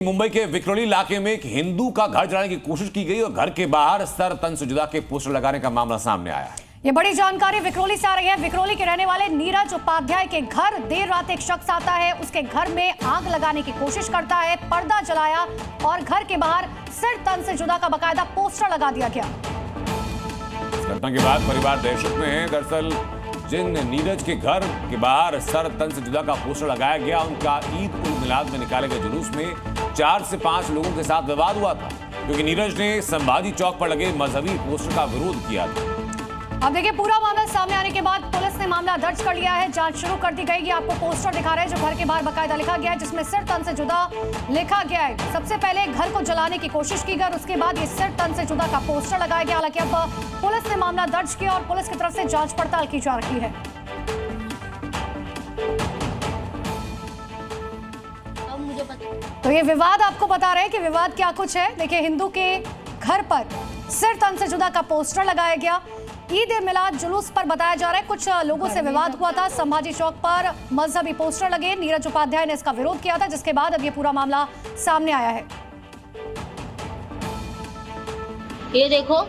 मुंबई के विक्रोली इलाके में एक हिंदू का घर जलाने की कोशिश की गई और घर के बाहर सर तन से जुदा के पोस्टर लगाने का मामला सामने आया है। ये बड़ी जानकारी विक्रोली से आ रही है। विक्रोली के रहने वाले नीरज उपाध्याय के घर देर रात एक शख्स आता है, उसके घर में आग लगाने की कोशिश करता है, पर्दा जलाया और घर के बाहर सिर तन से जुदा का बकायदा पोस्टर लगा दिया गया। इस घटना के बाद परिवार दहशत में है। दरअसल जिन नीरज के घर के बाहर सर तन से जुदा का पोस्टर लगाया गया, उनका ईद उल मिलाद में निकाले गए जुलूस में 4 से 5 लोगों के साथ विवाद हुआ था, क्योंकि नीरज ने संभाजी चौक पर लगे मजहबी पोस्टर का विरोध किया था। अब देखिए, पूरा मामला सामने आने के बाद पुलिस ने मामला दर्ज कर लिया है, जांच शुरू कर दी गई। ये आपको पोस्टर दिखा रहे हैं जो घर के बाहर बकायदा लिखा गया है, जिसमें सिर तन से जुदा लिखा गया है। सबसे पहले घर को जलाने की कोशिश की गई और उसके बाद ये सिर तन से जुदा का पोस्टर लगाया गया। हालांकि अब पुलिस ने मामला दर्ज किया और पुलिस की तरफ से जांच पड़ताल की जा रही है। तो ये विवाद आपको बता रहे हैं कि विवाद क्या कुछ है। देखिए, हिंदू के घर पर सिर तन से जुदा का पोस्टर लगाया गया। ईद ए मिलाद जुलूस पर बताया जा रहा है कुछ लोगों से विवाद हुआ था। संभाजी चौक पर मजहबी पोस्टर लगे, नीरज उपाध्याय ने इसका विरोध किया था, जिसके बाद अब ये पूरा मामला सामने आया है। ये देखो,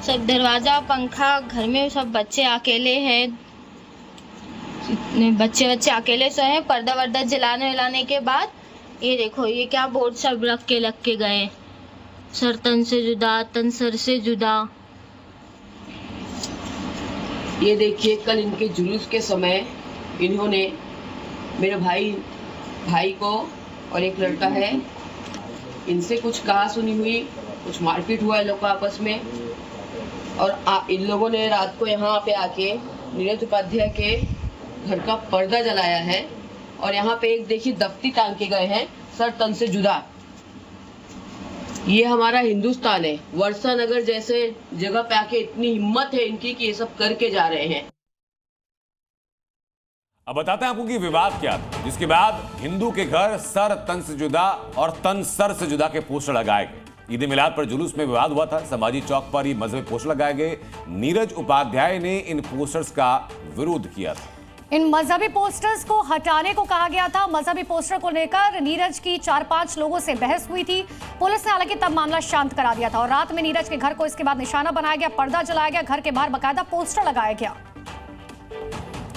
सब दरवाजा पंखा, घर में सब बच्चे अकेले हैं, बच्चे अकेले सोए हैं। पर्दा वर्दा जलाने के बाद ये देखो, ये क्या बोर्ड सब रख के गए, सर तन से जुदा, तन सर से जुदा। ये देखिए, कल इनके जुलूस के समय इन्होंने मेरे भाई को और एक लड़का है, इनसे कुछ कहा सुनी हुई, कुछ मारपीट हुआ है लोग आपस में। और इन लोगों ने रात को यहाँ पे आके नीरज उपाध्याय के घर का पर्दा जलाया है और यहाँ पे एक देखिए दफ्ती टांग के गए हैं, सर तन से जुदा। ये हमारा हिंदुस्तान है। वर्षा नगर जैसे जगह पे आके इतनी हिम्मत है इनकी कि ये सब करके जा रहे हैं। अब बताते हैं आपको कि विवाद क्या था, जिसके बाद हिंदू के घर सर तन से जुदा और तन सर से जुदा के पोस्टर लगाए गए। ईद ए मिलाद पर जुलूस में विवाद हुआ था। संभाजी चौक पर ये मजहबी पोस्टर लगाए गए। नीरज उपाध्याय ने इन पोस्टर्स का विरोध किया था। इन मजहबी पोस्टर्स को हटाने को कहा गया था। मजहबी पोस्टर को लेकर नीरज की 4-5 लोगों से बहस हुई थी। पुलिस ने हालांकि तब मामला शांत करा दिया था और रात में नीरज के घर को इसके बाद निशाना बनाया गया, पर्दा जलाया गया, घर के बाहर बकायदा पोस्टर लगाया गया।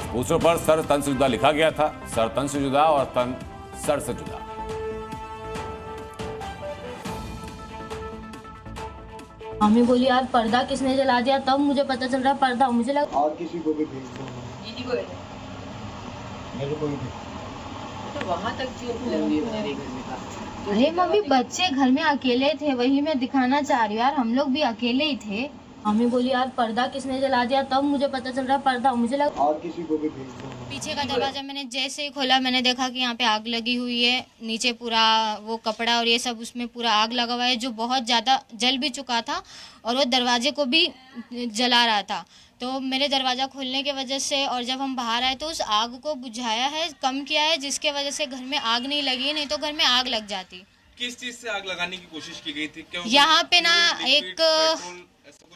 पोस्टर पर सर तन से जुदा लिखा गया था, सर तन से जुदा और तन सर से जुदा। मम्मी बोली, यार पर्दा किसने जला दिया? तब मुझे पता चल रहा पर्दा मुझे लगा और किसी को भी भेज दो, दीदी को मेरे को भी तो वहाँ तक क्यों फिल्म बना का? अरे मम्मी, बच्चे घर में अकेले थे, वही मैं दिखाना चाह रही हूँ यार, हम लोग भी अकेले ही थे। मम्मी बोली, यार पर्दा किसने जला दिया? तब मुझे पता चल रहा पर्दा मुझे लगा और किसी को भी भेज दो। पीछे का दरवाजा मैंने जैसे ही खोला, मैंने देखा कि यहाँ पे आग लगी हुई है। नीचे पूरा वो कपड़ा और ये सब, उसमें पूरा आग लगा हुआ है, जो बहुत ज़्यादा जल भी चुका था और वो दरवाजे को भी जला रहा था। तो मेरे दरवाज़ा खोलने की वजह से और जब हम बाहर आए तो उस आग को बुझाया है, कम किया है, जिसके वजह से घर में आग नहीं लगी, नहीं तो घर में आग लग जाती। किस चीज से आग लगाने की कोशिश की गई थी? यहाँ पे ना एक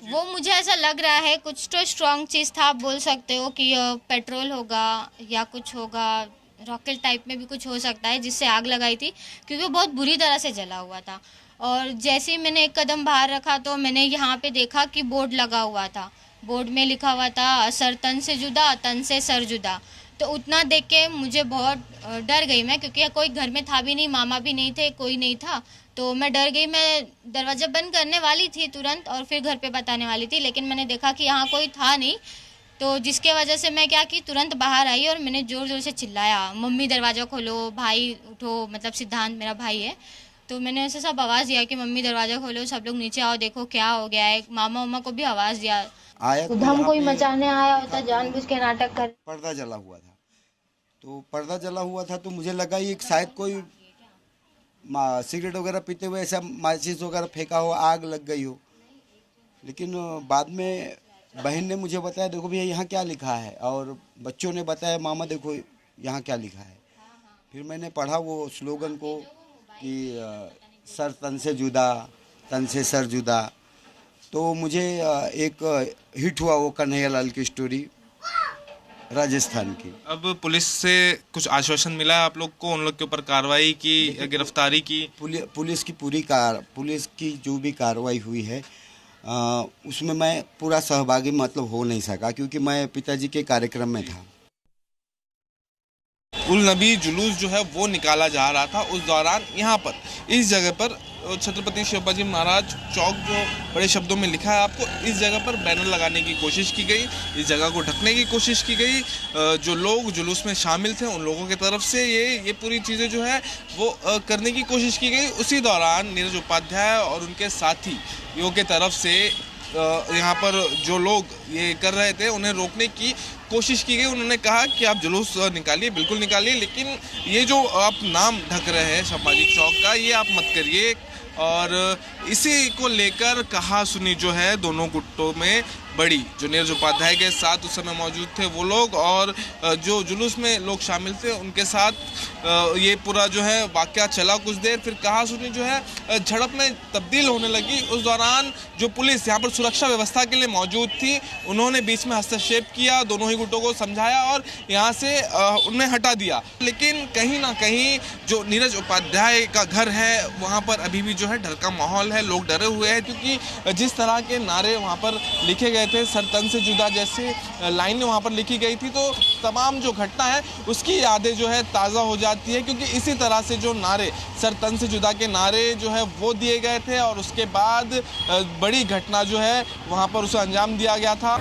वो मुझे ऐसा लग रहा है कुछ तो स्ट्रॉन्ग चीज़ था, आप बोल सकते हो कि पेट्रोल होगा या कुछ होगा, रॉकेट टाइप में भी कुछ हो सकता है, जिससे आग लगाई थी, क्योंकि वो बहुत बुरी तरह से जला हुआ था। और जैसे ही मैंने एक कदम बाहर रखा तो मैंने यहाँ पे देखा कि बोर्ड लगा हुआ था, बोर्ड में लिखा हुआ था सर तन से जुदा, तन से सर जुदा। तो उतना देख के मुझे बहुत डर गई मैं, क्योंकि कोई घर में था भी नहीं, मामा भी नहीं थे, कोई नहीं था, तो मैं डर गई। मैं दरवाज़ा बंद करने वाली थी तुरंत और फिर घर पे बताने वाली थी, लेकिन मैंने देखा कि यहाँ कोई था नहीं, तो जिसके वजह से मैं क्या की, तुरंत बाहर आई और मैंने ज़ोर ज़ोर से चिल्लाया, मम्मी दरवाज़ा खोलो, भाई उठो, मतलब सिद्धांत मेरा भाई है, तो मैंने ऐसे सब आवाज़ दिया कि मम्मी दरवाज़ा खोलो, सब लोग नीचे आओ, देखो क्या हो गया है। मामा उमा को भी आवाज़ दिया। आया तो हम कोई मचाने आया होता, जानबूझ के नाटक कर। पर्दा जला हुआ था, तो पर्दा जला हुआ था तो मुझे लगा ये शायद कोई सिगरेट वगैरह पीते हुए ऐसा माचिस वगैरह फेंका हो, आग लग गई हो। लेकिन बाद में बहन ने मुझे बताया, देखो भैया यहाँ क्या लिखा है, और बच्चों ने बताया, मामा देखो यहाँ क्या लिखा है। फिर मैंने पढ़ा वो स्लोगन को कि सर तन से जुदा, तन से सर जुदा। तो मुझे एक हिट हुआ वो कन्हैया लाल की स्टोरी, राजस्थान की। अब पुलिस से कुछ आश्वासन मिला है आप लोग को, उन लोग के ऊपर कार्रवाई की, गिरफ्तारी की? पुलिस की जो भी कार्रवाई हुई है उसमें मैं पूरा सहभागी मतलब हो नहीं सका, क्योंकि मैं पिताजी के कार्यक्रम में था। उल नबी जुलूस जो है वो निकाला जा रहा था, उस दौरान यहाँ पर इस जगह पर छत्रपति शिवाजी महाराज चौक जो बड़े शब्दों में लिखा है आपको, इस जगह पर बैनर लगाने की कोशिश की गई, इस जगह को ढकने की कोशिश की गई। जो लोग जुलूस में शामिल थे उन लोगों की तरफ से ये पूरी चीज़ें जो है वो करने की कोशिश की गई। उसी दौरान नीरज उपाध्याय और उनके साथियों के तरफ से यहाँ पर जो लोग ये कर रहे थे उन्हें रोकने की कोशिश की गई। उन्होंने कहा कि आप जुलूस निकालिए, बिल्कुल निकालिए, लेकिन ये जो आप नाम ढक रहे हैं शिवाजी चौक का, ये आप मत करिए। और इसी को लेकर कहा सुनी जो है दोनों गुटों में बड़ी। जो नीरज उपाध्याय के साथ उस समय मौजूद थे वो लोग और जो जुलूस में लोग शामिल थे उनके साथ ये पूरा जो है वाकया चला कुछ देर, फिर कहा सुनी जो है झड़प में तब्दील होने लगी। उस दौरान जो पुलिस यहाँ पर सुरक्षा व्यवस्था के लिए मौजूद थी उन्होंने बीच में हस्तक्षेप किया, दोनों ही गुटों को समझाया और यहाँ से उन्हें हटा दिया। लेकिन कहीं ना कहीं जो नीरज उपाध्याय का घर है वहाँ पर अभी भी जो है डर का माहौल है, लोग डरे हुए हैं, क्योंकि जिस तरह के नारे वहाँ पर लिखे गए थे, सर तन से जुदा जैसे लाइनें वहाँ पर लिखी गई थी, तो तमाम जो घटना है उसकी यादें जो है ताज़ा हो जाती है। क्योंकि इसी तरह से जो नारे, सर तन से जुदा के नारे जो है वो दिए गए थे और उसके बाद बड़ी घटना जो है वहाँ पर उसे अंजाम दिया गया था।